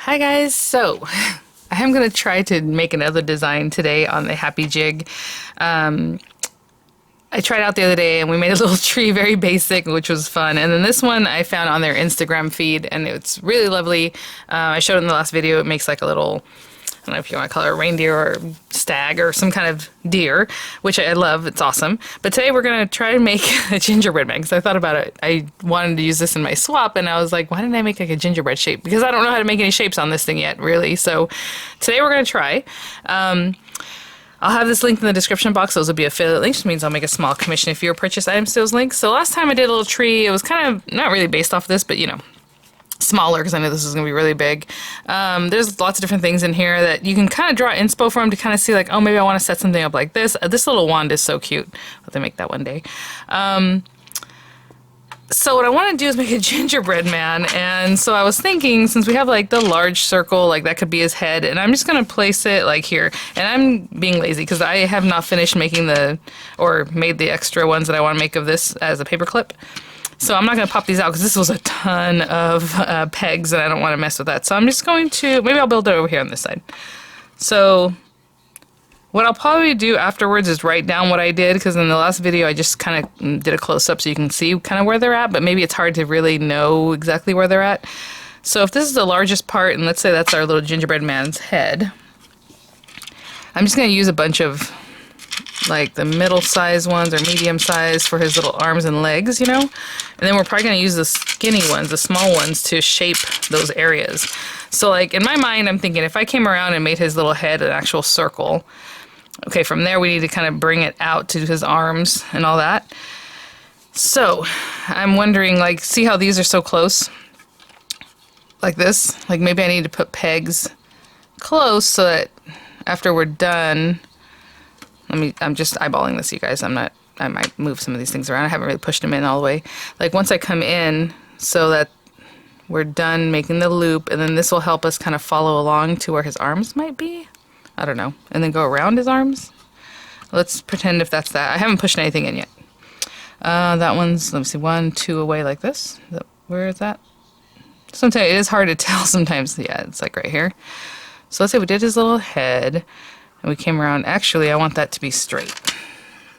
Hi guys, so I am going to try to make another design today on the Happy Jig. I tried out the other day and we made a little tree, very basic, which was fun. And then this one I found on their Instagram feed and it's really lovely. I showed it in the last video. It makes like a little, I don't know if you want to call it a reindeer or stag or some kind of deer, which I love. It's awesome. But today we're going to try to make a gingerbread man because I thought about it. I wanted to use this in my swap and I was like, why didn't I make like a gingerbread shape? Because I don't know how to make any shapes on this thing yet, really. So today we're going to try. I'll have this linked in the description box. Those will be affiliate links, which means I'll make a small commission if you purchase items to those links. So last time I did a little tree, it was kind of not really based off this, but you know, smaller because I know this is going to be really big. There's lots of different things in here that you can kind of draw inspo from to kind of see like, oh, maybe I want to set something up like this. This little wand is so cute. I'll have to make that one day. So what I want to do is make a gingerbread man, and so I was thinking, since we have like the large circle, like that could be his head, and I'm just going to place it like here, and I'm being lazy because I have not finished making or made the extra ones that I want to make of this as a paperclip. So I'm not going to pop these out because this was a ton of pegs and I don't want to mess with that. So I'm just going to, maybe I'll build it over here on this side. So what I'll probably do afterwards is write down what I did, because in the last video I just kind of did a close-up so you can see kind of where they're at, but maybe it's hard to really know exactly where they're at. So if this is the largest part, and let's say that's our little gingerbread man's head, I'm just going to use a bunch of like the middle size ones or medium size for his little arms and legs, you know? And then we're probably going to use the skinny ones, the small ones, to shape those areas. So like in my mind, I'm thinking if I came around and made his little head an actual circle, okay, from there we need to kind of bring it out to his arms and all that. So I'm wondering, like, see how these are so close? Like this? Like maybe I need to put pegs close so that after we're done, I'm just eyeballing this, you guys. I might move some of these things around. I haven't really pushed them in all the way. Like once I come in so that we're done making the loop, and then this will help us kind of follow along to where his arms might be. I don't know. And then go around his arms. Let's pretend if that's that. I haven't pushed anything in yet. That one's, let me see, 1, 2 away like this. Where is that? Sometimes it is hard to tell sometimes. Yeah, it's like right here. So let's say we did his little head and we came around. Actually, I want that to be straight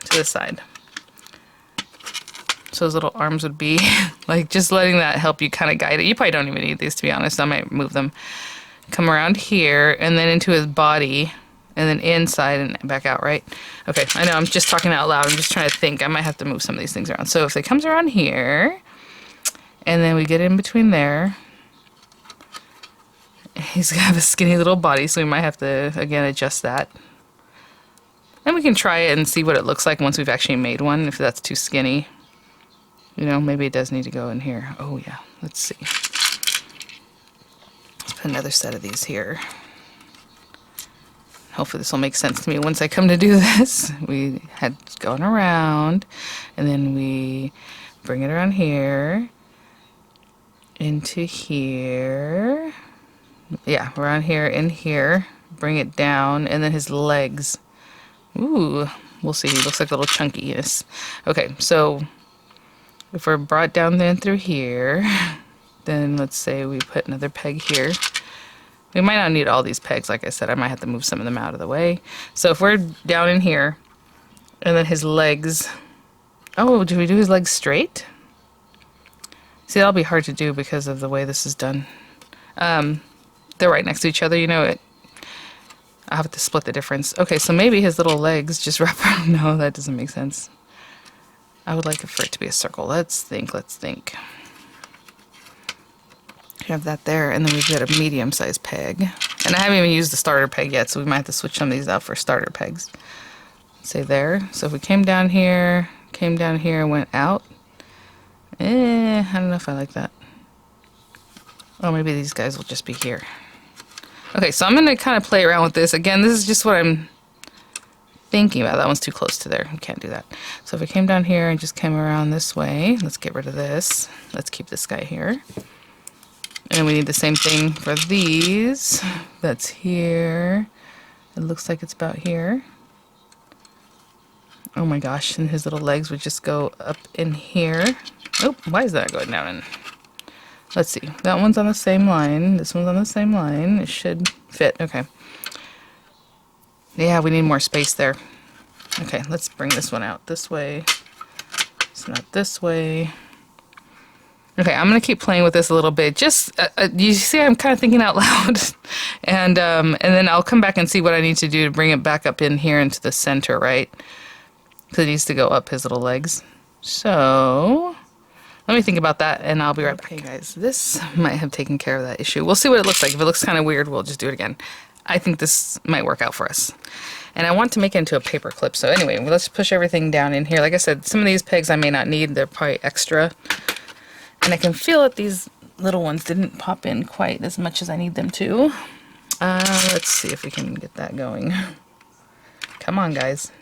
to the side. So his little arms would be like, just letting that help you kind of guide it. You probably don't even need these, to be honest. I might move them. Come around here and then into his body and then inside and back out, right? Okay, I know I'm just talking out loud. I'm just trying to think. I might have to move some of these things around. So if it comes around here and then we get in between there, he's got a skinny little body, so we might have to, again, adjust that. And we can try it and see what it looks like once we've actually made one, if that's too skinny. You know, maybe it does need to go in here. Oh, yeah. Let's see. Let's put another set of these here. Hopefully this will make sense to me once I come to do this. We had going around, and then we bring it around here, into here. Yeah, around here, in here, bring it down, and then his legs. Ooh, we'll see. He looks like a little chunkiness. Okay, so if we're brought down then through here, then let's say we put another peg here. We might not need all these pegs, like I said. I might have to move some of them out of the way. So if we're down in here, and then his legs. Oh, do we do his legs straight? See, that'll be hard to do because of the way this is done. They're right next to each other, you know it. I have to split the difference. Okay, so maybe his little legs just wrap around. No, that doesn't make sense. I would like for it to be a circle. Let's think. We have that there, and then we've got a medium-sized peg. And I haven't even used the starter peg yet, so we might have to switch some of these out for starter pegs. Say there. So if we came down here, and went out. I don't know if I like that. Oh, maybe these guys will just be here. Okay, so I'm going to kind of play around with this. Again, this is just what I'm thinking about. That one's too close to there. We can't do that. So if I came down here and just came around this way, let's get rid of this. Let's keep this guy here. And we need the same thing for these. That's here. It looks like it's about here. Oh my gosh, and his little legs would just go up in here. Oh, why is that going down in? Let's see. That one's on the same line. This one's on the same line. It should fit. Okay. Yeah, we need more space there. Okay, let's bring this one out this way. It's not this way. Okay, I'm gonna keep playing with this a little bit. Just you see, I'm kind of thinking out loud, and then I'll come back and see what I need to do to bring it back up in here into the center, right? Because it needs to go up his little legs. So let me think about that, and I'll be right back. Okay, guys, this might have taken care of that issue. We'll see what it looks like. If it looks kind of weird, we'll just do it again. I think this might work out for us. And I want to make it into a paper clip. So anyway, let's push everything down in here. Like I said, some of these pegs I may not need. They're probably extra. And I can feel that these little ones didn't pop in quite as much as I need them to. Let's see if we can get that going. Come on, guys.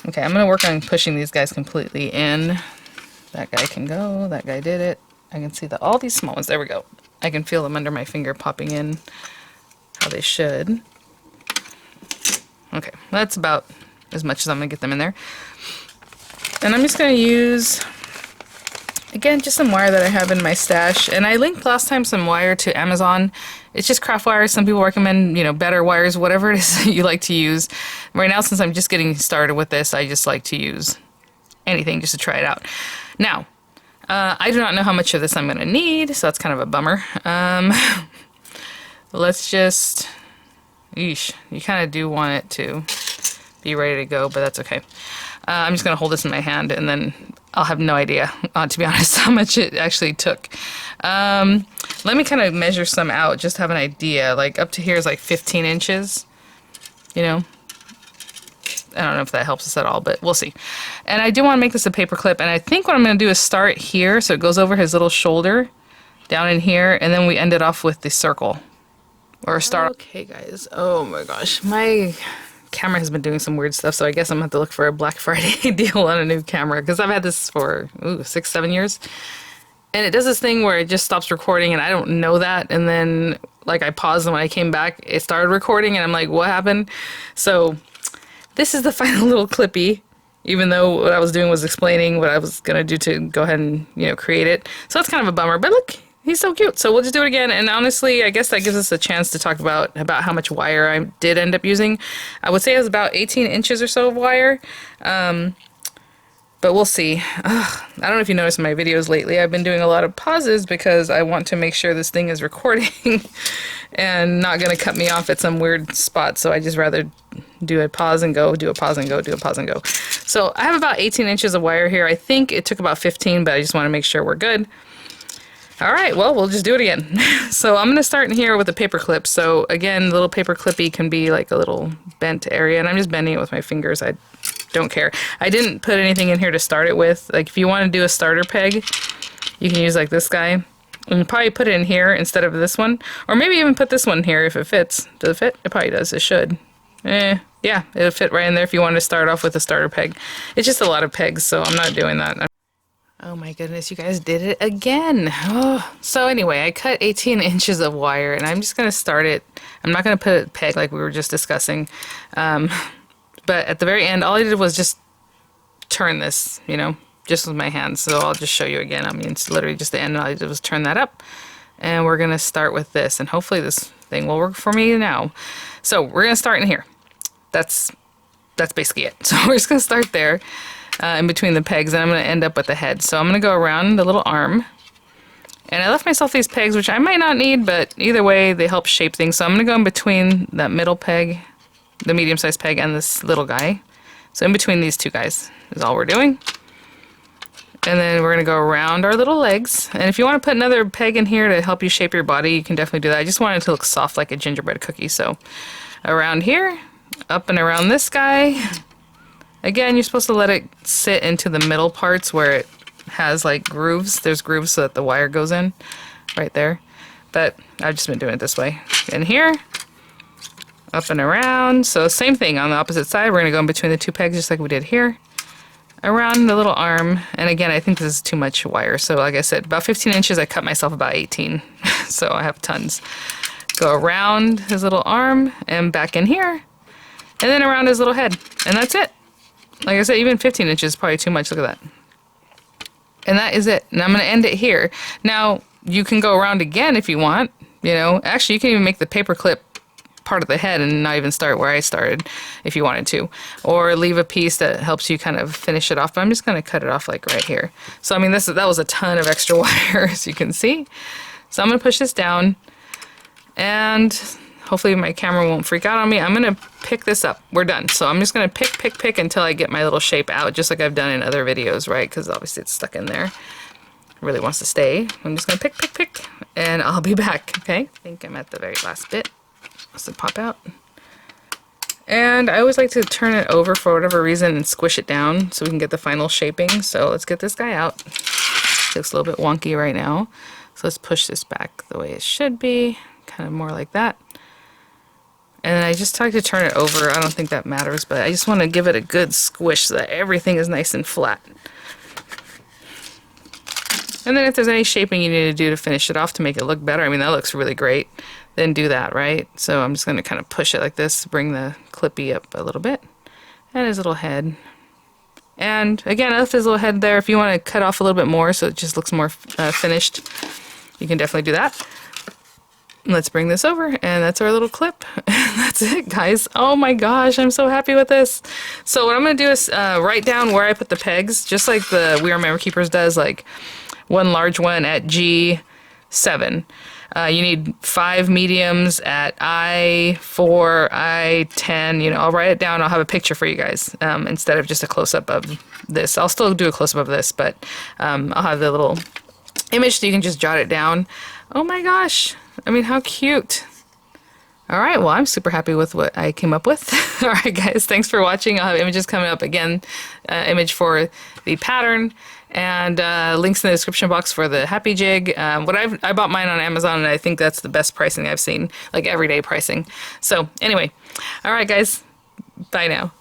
Okay, I'm going to work on pushing these guys completely in. That guy can go. That guy did it. I can see that all these small ones. There we go. I can feel them under my finger popping in how they should. Okay, that's about as much as I'm going to get them in there. And I'm just going to use, again, just some wire that I have in my stash. And I linked last time some wire to Amazon. It's just craft wire. Some people recommend, you know, better wires, whatever it is that you like to use. Right now, since I'm just getting started with this, I just like to use anything just to try it out. Now, I do not know how much of this I'm going to need, so that's kind of a bummer. Let's just... Yeesh, you kind of do want it to be ready to go, but that's okay. I'm just going to hold this in my hand, and then I'll have no idea, to be honest, how much it actually took. Let me kind of measure some out, just to have an idea. Like, up to here is like 15 inches, you know? I don't know if that helps us at all, but we'll see. And I do want to make this a paper clip, and I think what I'm going to do is start here, so it goes over his little shoulder, down in here, and then we end it off with the circle. Or start. Okay, guys. Oh my gosh. My camera has been doing some weird stuff, so I guess I'm going to have to look for a Black Friday deal on a new camera, because I've had this for, 6-7 years. And it does this thing where it just stops recording, and I don't know that. And then, like, I paused, and when I came back, it started recording, and I'm like, what happened? So, this is the final little clippy, even though what I was doing was explaining what I was going to do to go ahead and, you know, create it. So, that's kind of a bummer. But look. He's so cute. So we'll just do it again. And honestly, I guess that gives us a chance to talk about how much wire I did end up using. I would say it was about 18 inches or so of wire. But we'll see. I don't know if you noticed in my videos lately, I've been doing a lot of pauses because I want to make sure this thing is recording and not going to cut me off at some weird spot. So I just rather do a pause and go, do a pause and go, do a pause and go. So I have about 18 inches of wire here. I think it took about 15, but I just want to make sure we're good. All right, well, we'll just do it again. So I'm going to start in here with a paper clip. So again, the little paper clippy can be like a little bent area, and I'm just bending it with my fingers. I don't care. I didn't put anything in here to start it with. Like if you want to do a starter peg, you can use like this guy. And probably put it in here instead of this one. Or maybe even put this one here if it fits. Does it fit? It probably does. It should. Yeah, it'll fit right in there if you want to start off with a starter peg. It's just a lot of pegs, so I'm not doing that. Oh my goodness, you guys did it again. Oh. So anyway, I cut 18 inches of wire, and I'm just going to start it. I'm not going to put a peg like we were just discussing. But at the very end, all I did was just turn this, you know, just with my hands. So I'll just show you again. I mean, it's literally just the end. All I did was turn that up. And we're going to start with this. And hopefully this thing will work for me now. So we're going to start in here. That's basically it. So we're just going to start there. In between the pegs, and I'm going to end up with the head. So I'm going to go around the little arm, and I left myself these pegs, which I might not need, but either way, they help shape things. So I'm going to go in between that middle peg, the medium-sized peg, and this little guy. So in between these two guys is all we're doing. And then we're going to go around our little legs, and if you want to put another peg in here to help you shape your body, you can definitely do that. I just want it to look soft like a gingerbread cookie. So around here, up and around this guy. Again, you're supposed to let it sit into the middle parts where it has like grooves. There's grooves so that the wire goes in right there. But I've just been doing it this way. In here, up and around. So same thing on the opposite side. We're going to go in between the two pegs just like we did here. Around the little arm. And again, I think this is too much wire. So like I said, about 15 inches. I cut myself about 18. So I have tons. Go around his little arm and back in here. And then around his little head. And that's it. Like I said, even 15 inches is probably too much. Look at that. And that is it. And I'm going to end it here. Now, you can go around again if you want. You know, actually, you can even make the paperclip part of the head and not even start where I started if you wanted to. Or leave a piece that helps you kind of finish it off. But I'm just going to cut it off like right here. So, I mean, that was a ton of extra wire, as you can see. So I'm going to push this down. And hopefully my camera won't freak out on me. I'm going to pick this up. We're done. So I'm just going to pick until I get my little shape out, just like I've done in other videos, right? Because obviously it's stuck in there. It really wants to stay. I'm just going to pick, and I'll be back, okay? I think I'm at the very last bit. Let's pop out. And I always like to turn it over for whatever reason and squish it down so we can get the final shaping. So let's get this guy out. It looks a little bit wonky right now. So let's push this back the way it should be. Kind of more like that. And I just like to turn it over. I don't think that matters, but I just want to give it a good squish so that everything is nice and flat. And then if there's any shaping you need to do to finish it off to make it look better, I mean, that looks really great, then do that, right? So I'm just going to kind of push it like this, bring the clippy up a little bit, and his little head. And again, I left his little head there. If you want to cut off a little bit more so it just looks more finished, you can definitely do that. Let's bring this over, and that's our little clip. That's it, guys. Oh my gosh, I'm so happy with this. So what I'm going to do is write down where I put the pegs, just like the We Are Memory Keepers does, like one large one at G7. You need 5 mediums at I4, I10. You know, I'll write it down. I'll have a picture for you guys instead of just a close-up of this. I'll still do a close-up of this, but I'll have the little image so you can just jot it down. Oh my gosh. I mean, how cute. All right, well, I'm super happy with what I came up with. All right, guys, thanks for watching. I'll have images coming up again, image for the pattern, and links in the description box for the happy jig. I bought mine on Amazon, and I think that's the best pricing I've seen, like everyday pricing. So anyway, all right, guys, bye now.